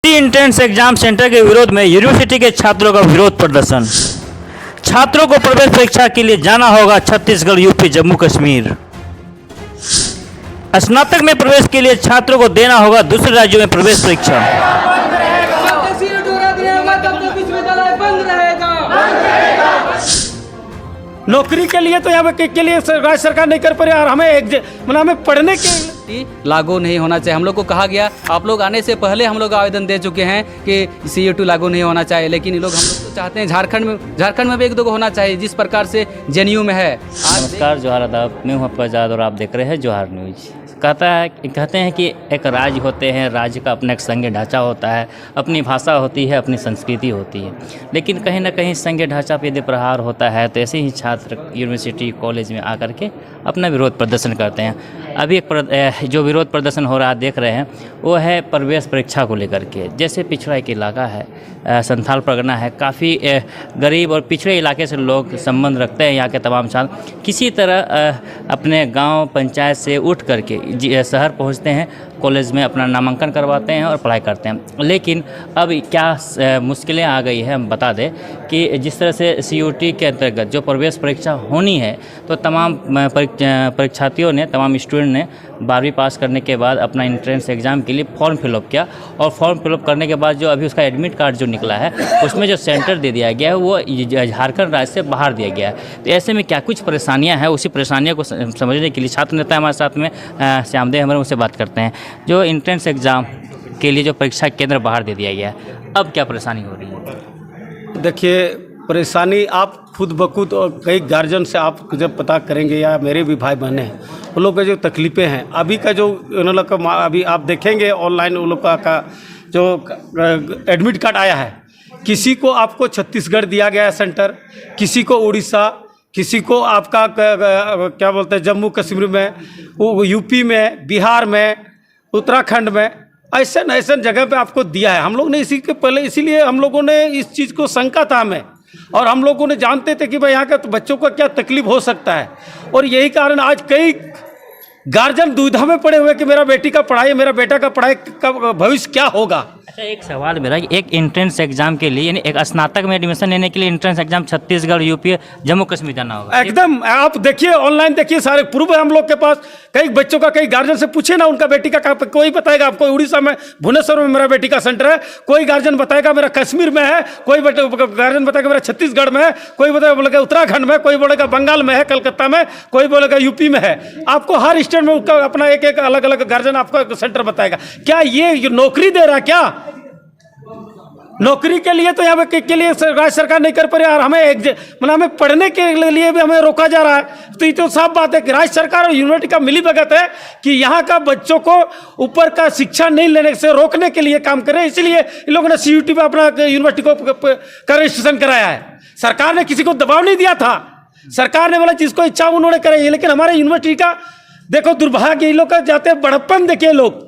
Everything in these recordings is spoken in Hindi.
एंट्रेंस एग्जाम सेंटर के विरोध में यूनिवर्सिटी के छात्रों का विरोध प्रदर्शन। छात्रों को प्रवेश परीक्षा के लिए जाना होगा छत्तीसगढ़, यूपी, जम्मू कश्मीर। स्नातक में प्रवेश के लिए छात्रों को देना होगा दूसरे राज्यों में प्रवेश परीक्षा। नौकरी के लिए तो यहाँ के लिए राज्य सरकार नहीं कर पा रही और हमें पढ़ने के लागू नहीं होना चाहिए। हम लोग को कहा गया, आप लोग आने से पहले हम लोग आवेदन दे चुके हैं कि CU2 लागू नहीं होना चाहिए, लेकिन ये लोग हम लोग तो चाहते हैं झारखंड में भी एक दो को होना चाहिए जिस प्रकार से JNU में है। नमस्कार, जोहार आदाब। मैं हूं आपका आजाद और आप देख रहे हैं जोहार न्यूज। कहते हैं कि एक राज्य होते हैं, राज्य का अपना एक संघीय ढांचा होता है, अपनी भाषा होती है, अपनी संस्कृति होती है, लेकिन कहीं ना कहीं संघीय ढांचा पर यदि प्रहार होता है तो ऐसे ही छात्र यूनिवर्सिटी कॉलेज में आकर के अपना विरोध प्रदर्शन करते हैं। अभी एक जो विरोध प्रदर्शन हो रहा देख रहे हैं वो है प्रवेश परीक्षा को लेकर के। जैसे पिछड़ा एक इलाका है, संथाल परगना है, काफ़ी गरीब और पिछड़े इलाके से लोग संबंध रखते हैं। यहाँ के तमाम छात्र किसी तरह अपने गांव पंचायत से उठ करके शहर पहुँचते हैं, कॉलेज में अपना नामांकन करवाते हैं और पढ़ाई करते हैं। लेकिन अब क्या मुश्किलें आ गई है, हम बता दें कि जिस तरह से CUT के अंतर्गत जो प्रवेश परीक्षा होनी है तो तमाम परीक्षार्थियों ने, तमाम स्टूडेंट ने 12वीं पास करने के बाद अपना एंट्रेंस एग्ज़ाम के लिए फॉर्म फिलअप किया और फॉर्म फिलअप करने के बाद जो अभी उसका एडमिट कार्ड जो निकला है उसमें जो सेंटर दे दिया गया है वो झारखंड राज्य से बाहर दिया गया है। तो ऐसे में क्या कुछ परेशानियाँ हैं, उसी परेशानियों को समझने के लिए छात्र नेता हमारे साथ में श्यामदेव हमारे उनसे बात करते हैं। जो एंट्रेंस एग्ज़ाम के लिए जो परीक्षा केंद्र बाहर दे दिया गया है, अब क्या परेशानी हो रही है? देखिए, परेशानी आप खुद बखुद और कई गार्जियन से आप जब पता करेंगे या मेरे भी भाई बहने हैं उन लोग का जो तकलीफ़ें हैं, अभी का जो उन लोग का अभी आप देखेंगे ऑनलाइन उन लोग का जो एडमिट कार्ड आया है, किसी को आपको छत्तीसगढ़ दिया गया है सेंटर, किसी को उड़ीसा, किसी को आपका क्या बोलते हैं जम्मू कश्मीर में, यूपी में, बिहार में, उत्तराखंड में, ऐसे जगह पे आपको दिया है। हम लोग ने इसी के पहले इसीलिए हम लोगों ने इस चीज़ को शंका था हमें, और हम लोगों ने जानते थे कि भाई यहाँ का तो बच्चों का क्या तकलीफ हो सकता है, और यही कारण आज कई गार्जियन दुविधा में पड़े हुए कि मेरा बेटी का पढ़ाई, मेरा बेटा का पढ़ाई का भविष्य क्या होगा। अच्छा, एक सवाल मेरा, एक एंट्रेंस एग्जाम के लिए यानी एक स्नातक में एडमिशन लेने के लिए entrance exam Chhattisgarh, UP, Jammu Kashmir जाना होगा? एकदम, आप देखिए ऑनलाइन देखिए, सारे प्रूफ है हम लोग के पास। कई बच्चों का, कई गार्जियन से पूछे ना उनका बेटी का, कोई बताएगा आपको उड़ीसा में भुवनेश्वर में मेरा बेटी का सेंटर है, कोई गार्जियन बताएगा मेरा कश्मीर में है, कोई गार्जियन बताएगा मेरा छत्तीसगढ़ में है, कोई बोलेगा उत्तराखंड में, कोई बोलेगा बंगाल में है, कलकत्ता में, कोई बोलेगा यूपी में है। आपको हर स्टेट में उसका अपना एक अलग अलग गार्जियन आपका सेंटर बताएगा। क्या ये नौकरी दे रहा है? क्या नौकरी के लिए तो यहाँ के लिए राज्य सरकार नहीं कर पा रही और हमें पढ़ने के लिए भी हमें रोका जा रहा है। तो ये तो साफ बात है कि राज्य सरकार और यूनिवर्सिटी का मिलीभगत है कि यहाँ का बच्चों को ऊपर का शिक्षा नहीं लेने से रोकने के लिए काम करें। इसलिए इन लोगों ने CUT पे अपना यूनिवर्सिटी का रजिस्ट्रेशन कराया है। सरकार ने किसी को दबाव नहीं दिया था, सरकार ने बोला जिसको इच्छा उन्होंने कराई है। लेकिन हमारे यूनिवर्सिटी का देखो दुर्भाग्य, इन लोग का जाते बड़प्पन देखिए, लोग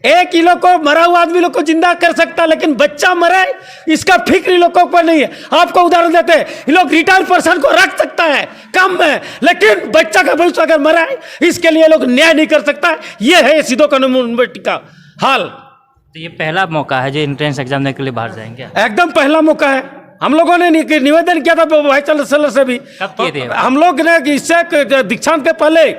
एक ही लोग को, मरा हुआ आदमी लोग को जिंदा कर सकता, लेकिन बच्चा मरे इसका फिक्र इन लोगों को नहीं है। आपको उदाहरण देते हैं, इन लोग रिटायर्ड पर्सन को रख सकता है कम में, लेकिन बच्चा का भविष्य अगर मरा है इसके लिए लोग न्याय नहीं कर सकता। ये है सीधो कानून यूनिवर्सिटी का हाल। तो ये पहला मौका है जो एंट्रेंस एग्जाम देने के लिए बाहर जाएंगे? एकदम पहला मौका है। हम लोगों ने निवेदन किया था वाइस चांसलर से भी। कब किए थे? हम लोग ने इससे दीक्षांत के पहले,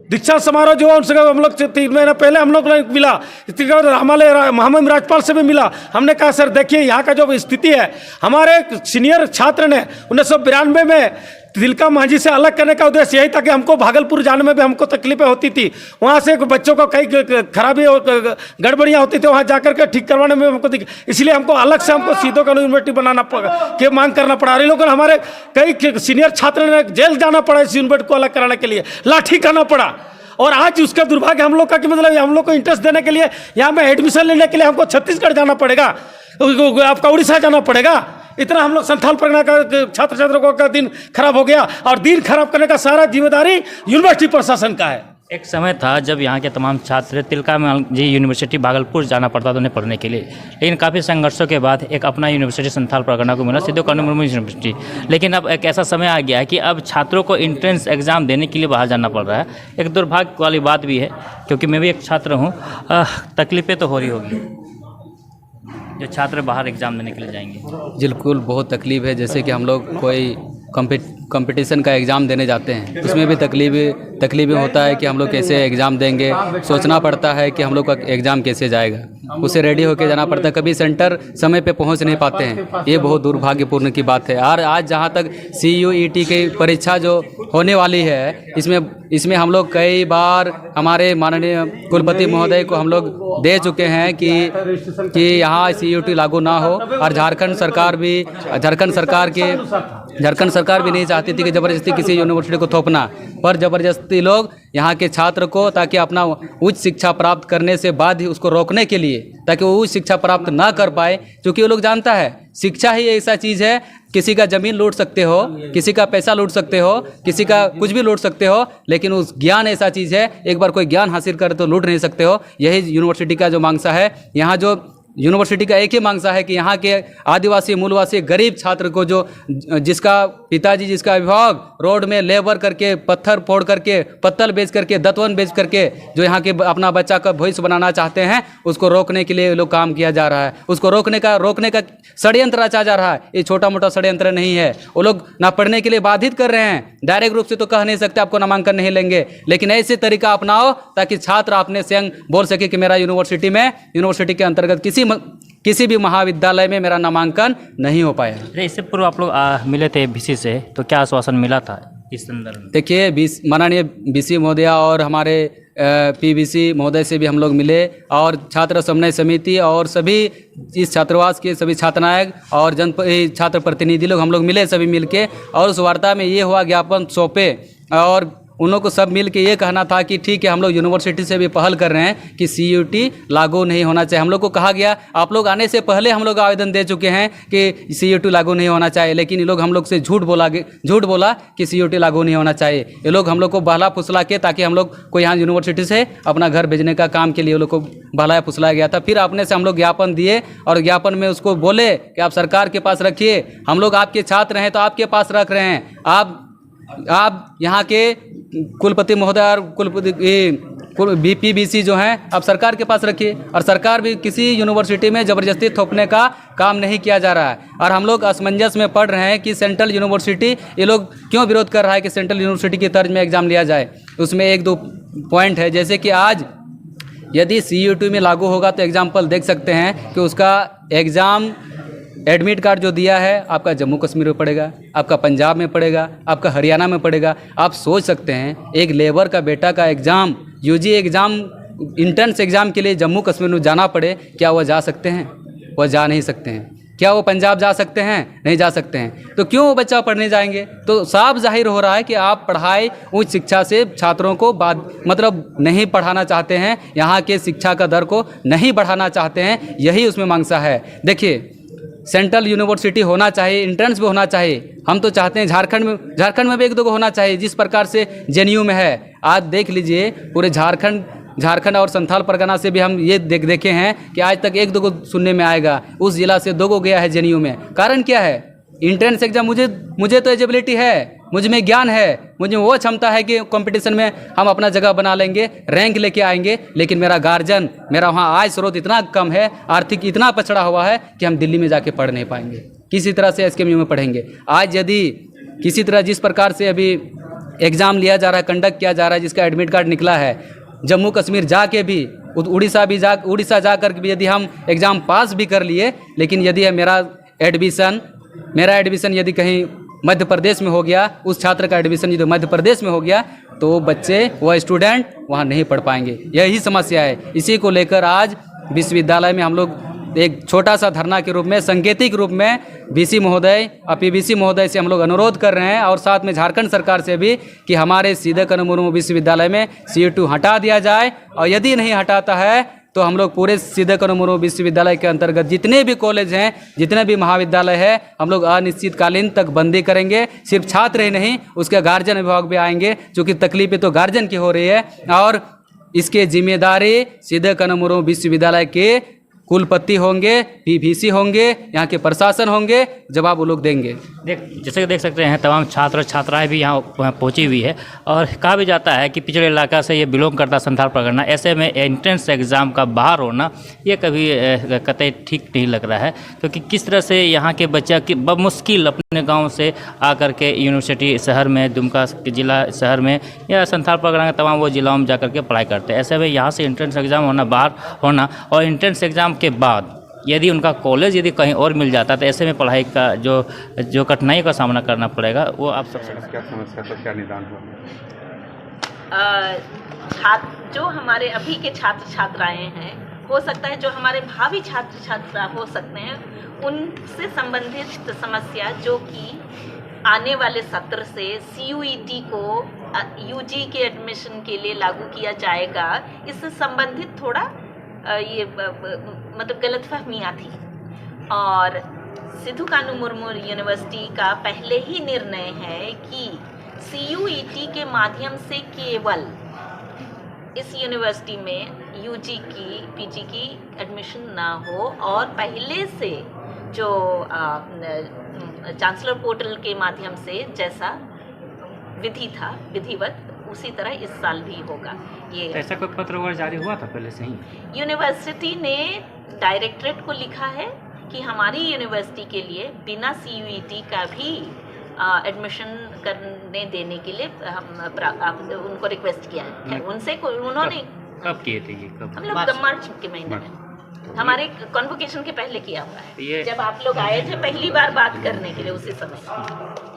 दीक्षा समारोह जो है उनसे हम लोग 3 महीना पहले हम लोग ने मिला, हमारे महामहिम राज्यपाल से भी मिला। हमने कहा सर देखिए यहाँ का जो स्थिति है, हमारे सीनियर छात्र ने 1992 में तिलका मांझी से अलग करने का उद्देश्य यही था कि हमको भागलपुर जाने में भी हमको तकलीफें होती थी, वहाँ से बच्चों को कई खराबी और गड़बड़ियाँ होती थी, वहाँ जाकर के ठीक करवाने में हमको इसलिए हमको अलग से सीधो कानून यूनिवर्सिटी बनाना के मांग करना पड़ा। इन लोगों ने, हमारे कई सीनियर छात्र ने जेल जाना पड़ा इस यूनिवर्सिटी को अलग कराने के लिए, लाठी करना पड़ा। और आज उसका दुर्भाग्य हम लोग का कि मतलब हम लोग को इंटरेस्ट देने के लिए यहाँ में एडमिशन लेने के लिए हमको छत्तीसगढ़ जाना पड़ेगा, आपका उड़ीसा जाना पड़ेगा। इतना हम लोग संथाल परगना का छात्र छात्रों का दिन खराब हो गया, और दिन खराब करने का सारा जिम्मेदारी यूनिवर्सिटी प्रशासन का है। एक समय था जब यहाँ के तमाम छात्र तिलका मांझी यूनिवर्सिटी भागलपुर जाना पड़ता था उन्हें पढ़ने के लिए, लेकिन काफ़ी संघर्षों के बाद एक अपना यूनिवर्सिटी संथाल परगना को मिला, सिद्धू कानू मुर्मू यूनिवर्सिटी। लेकिन अब एक ऐसा समय आ गया है कि अब छात्रों को एंट्रेंस एग्ज़ाम देने के लिए बाहर जाना पड़ रहा है। एक दुर्भाग्य वाली बात भी है, क्योंकि मैं भी एक छात्र हूँ, तकलीफ़ें तो हो रही होगी। जो छात्र बाहर एग्ज़ाम देने के लिए जाएंगे? बिल्कुल बहुत तकलीफ है। जैसे कि हम लोग कोई कंपटीशन का एग्ज़ाम देने जाते हैं, उसमें भी तकलीफ होता है कि हम लोग कैसे एग्ज़ाम देंगे। सोचना पड़ता है कि हम लोग का एग्ज़ाम कैसे जाएगा, उसे रेडी होकर जाना पड़ता है। कभी सेंटर समय पे पहुंच नहीं पाते हैं, ये बहुत दुर्भाग्यपूर्ण की बात है। और आज जहां तक CUET की परीक्षा जो होने वाली है, इसमें हम लोग कई बार हमारे माननीय कुलपति महोदय को हम लोग दे चुके हैं कि यहाँ CUET लागू ना हो। और झारखंड सरकार भी नहीं चाहती थी कि ज़बरदस्ती किसी यूनिवर्सिटी को थोपना, पर ज़बरदस्ती लोग यहाँ के छात्र को, ताकि अपना उच्च शिक्षा प्राप्त करने से बाद ही उसको रोकने के लिए, ताकि वो उच्च शिक्षा प्राप्त ना कर पाए। क्योंकि वो लोग जानता है शिक्षा ही ऐसा चीज़ है, किसी का ज़मीन लूट सकते हो, किसी का पैसा लूट सकते हो, किसी का कुछ भी लूट सकते हो, लेकिन उस ज्ञान ऐसा चीज़ है, एक बार कोई ज्ञान हासिल करे तो लूट नहीं सकते हो। यही यूनिवर्सिटी का जो मांगसा है। यहाँ जो यूनिवर्सिटी का एक ही मांगसा है कि यहाँ के आदिवासी मूलवासी गरीब छात्र को, जिसका पिताजी, जिसका अभिभावक रोड में लेबर करके, पत्थर फोड़ करके, पत्तल बेच करके, दतवन बेच करके जो यहाँ के अपना बच्चा का भविष्य बनाना चाहते हैं, उसको रोकने के लिए लोग काम किया जा रहा है। उसको रोकने का षड्यंत्र रचा जा रहा है। ये छोटा मोटा षड्यंत्र नहीं है। वो लोग ना पढ़ने के लिए बाधित कर रहे हैं। डायरेक्ट रूप से तो कह नहीं सकते आपको नामांकन नहीं लेंगे, लेकिन ऐसे तरीका अपनाओ ताकि छात्र अपने स्वयं बोल सके कि मेरा यूनिवर्सिटी के अंतर्गत किसी भी महाविद्यालय में मेरा नामांकन नहीं हो पाया। इससे पूर्व आप लोग मिले थे BC से, तो क्या आश्वासन मिला था इस संदर्भ में? देखिए, माननीय BC महोदय और हमारे PBC महोदय से भी हम लोग मिले, और छात्र समन्वय समिति और सभी इस छात्रावास के सभी छात्रनायक और छात्र प्रतिनिधि लोग हम लोग मिले, सभी मिलके, और उस वार्ता में ये हुआ, ज्ञापन सौंपे, और उन लोग को सब मिल के ये कहना था कि ठीक है, हम लोग यूनिवर्सिटी से भी पहल कर रहे हैं कि CUET लागू नहीं होना चाहिए। हम लोग को कहा गया, आप लोग आने से पहले हम लोग आवेदन दे चुके हैं कि CUET लागू नहीं होना चाहिए, लेकिन ये लोग हम लोग से झूठ बोला कि CUET लागू नहीं होना चाहिए। ये लोग हम लोग को बहला फुसला के, ताकि हम लोग को यहाँ यूनिवर्सिटी से अपना घर भेजने का काम के लिए वो लोग को बहलाया फुसलाया गया था। फिर अपने से हम लोग ज्ञापन दिए, और ज्ञापन में उसको बोले कि आप सरकार के पास रखिए, हम लोग आपके छात्र हैं तो आपके पास रख रहे हैं। आप यहाँ के कुलपति महोदय और PBC जो हैं, आप सरकार के पास रखिए। और सरकार भी किसी यूनिवर्सिटी में ज़बरदस्ती थोपने का काम नहीं किया जा रहा है। और हम लोग असमंजस में पड़ रहे हैं कि सेंट्रल यूनिवर्सिटी, ये लोग क्यों विरोध कर रहा है कि सेंट्रल यूनिवर्सिटी की तर्ज में एग्ज़ाम लिया जाए। उसमें एक दो पॉइंट है, जैसे कि आज यदि CUET में लागू होगा तो एग्जाम्पल देख सकते हैं कि उसका एग्ज़ाम एडमिट कार्ड जो दिया है, आपका जम्मू कश्मीर में पड़ेगा, आपका पंजाब में पड़ेगा, आपका हरियाणा में पड़ेगा। आप सोच सकते हैं, एक लेबर का बेटा का exam, UG exam, entrance exam के लिए जम्मू कश्मीर में जाना पड़े, क्या वह जा सकते हैं? वह जा नहीं सकते हैं। क्या वो पंजाब जा सकते हैं? नहीं जा सकते हैं। तो क्यों वो बच्चा पढ़ने जाएंगे? तो साफ जाहिर हो रहा है कि आप पढ़ाई, उच्च शिक्षा से छात्रों को मतलब नहीं पढ़ाना चाहते हैं, यहाँ के शिक्षा का दर को नहीं बढ़ाना चाहते हैं। यही उसमें मांगसा है। देखिए, सेंट्रल यूनिवर्सिटी होना चाहिए, इंट्रेंस भी होना चाहिए। हम तो चाहते हैं झारखंड में भी एक दो होना चाहिए, जिस प्रकार से JNU में है। आज देख लीजिए, पूरे झारखंड और संथाल परगना से भी हम ये देखे हैं कि आज तक एक दो सुनने में आएगा। उस जिला से 2 गया है JNU में। कारण क्या है? इंट्रेंस एग्जाम, मुझे तो एलिजिबिलिटी है, मुझ में ज्ञान है, मुझे वो क्षमता है कि कंपटीशन में हम अपना जगह बना लेंगे, रैंक लेके आएंगे। लेकिन मेरा गार्जियन, मेरा वहाँ आय स्रोत इतना कम है, आर्थिक इतना पछड़ा हुआ है कि हम दिल्ली में जाके पढ़ नहीं पाएंगे। किसी तरह से SKMU में पढ़ेंगे। आज यदि किसी तरह जिस प्रकार से अभी एग्ज़ाम लिया जा रहा है, कंडक्ट किया जा रहा है, जिसका एडमिट कार्ड निकला है, जम्मू कश्मीर जाके भी, उड़ीसा जा कर भी यदि हम एग्ज़ाम पास भी कर लिए, लेकिन यदि मेरा एडमिशन यदि कहीं मध्य प्रदेश में हो गया, उस छात्र का एडमिशन यदि मध्य प्रदेश में हो गया, तो वो स्टूडेंट वहाँ नहीं पढ़ पाएंगे। यही समस्या है। इसी को लेकर आज विश्वविद्यालय में हम लोग एक छोटा सा धरना के रूप में, सांकेतिक रूप में BC महोदय और PBC महोदय से हम लोग अनुरोध कर रहे हैं, और साथ में झारखंड सरकार से भी, कि हमारे सीधे कानू मुर्मू विश्वविद्यालय में CUET हटा दिया जाए। और यदि नहीं हटाता है तो हम लोग पूरे सीधे कानू मुर्मू विश्वविद्यालय के अंतर्गत जितने भी कॉलेज हैं, जितने भी महाविद्यालय है, हम लोग अनिश्चितकालीन तक बंदी करेंगे। सिर्फ छात्र ही नहीं, उसके गार्जियन अभिभावक भी आएंगे, क्योंकि तकलीफें तो गार्जियन की हो रही है। और इसके जिम्मेदारी सीधे कानू मुर्मू विश्वविद्यालय के कुलपति होंगे, पीवीसी होंगे, यहाँ के प्रशासन होंगे, जवाब वो लोग देंगे। जैसे कि देख सकते हैं तमाम छात्र छात्राएं भी यहाँ पहुँची हुई है और कहा भी जाता है कि पिछड़े इलाका से ये बिलोंग करता संथाल परगना, ऐसे में एंट्रेंस एग्ज़ाम का बाहर होना ये कभी कतई ठीक नहीं लग रहा है, क्योंकि किस तरह से यहाँ के बच्चा की बमुश्किल अपने गाँव से आकर के यूनिवर्सिटी शहर में, दुमका जिला शहर में या संथाल परगना के तमाम वो जिलाओं में जाकर के पढ़ाई करते हैं। ऐसे में यहाँ से एंट्रेंस एग्ज़ाम होना, बाहर होना और एंट्रेंस एग्ज़ाम के बाद यदि उनका कॉलेज यदि कहीं और मिल जाता तो ऐसे में पढ़ाई का जो कठिनाई का सामना करना पड़ेगा वो आप सबसे क्या समस्या का क्या निदान हुआ? जो हमारे अभी के छात्र छात्राएं हैं, हो सकता है जो हमारे भावी छात्र छात्रा हो सकते हैं, उनसे संबंधित समस्या जो कि आने वाले सत्र से CUET को UG के एडमिशन के लिए लागू किया जाएगा, इससे संबंधित थोड़ा ये मतलब गलतफहमियाँ थी। और सिद्धू कानू मुर्मू यूनिवर्सिटी का पहले ही निर्णय है कि CUET के माध्यम से केवल इस यूनिवर्सिटी में UG की PG की एडमिशन ना हो और पहले से जो चांसलर पोर्टल के माध्यम से जैसा विधि था, विधिवत, उसी तरह इस साल भी होगा। ये ऐसा कोई पत्र वगैरह जारी हुआ था पहले से ही? यूनिवर्सिटी ने डायरेक्टरेट को लिखा है कि हमारी यूनिवर्सिटी के लिए बिना CUET का भी एडमिशन करने देने के लिए हम उनको रिक्वेस्ट किया है। उनसे उन्होंने कब किए थे ये? कब? हम लोग मार्च के महीने में हमारे कॉन्वोकेशन के पहले किया हुआ है, जब आप लोग आए थे पहली बार बात करने के लिए, उसी समय।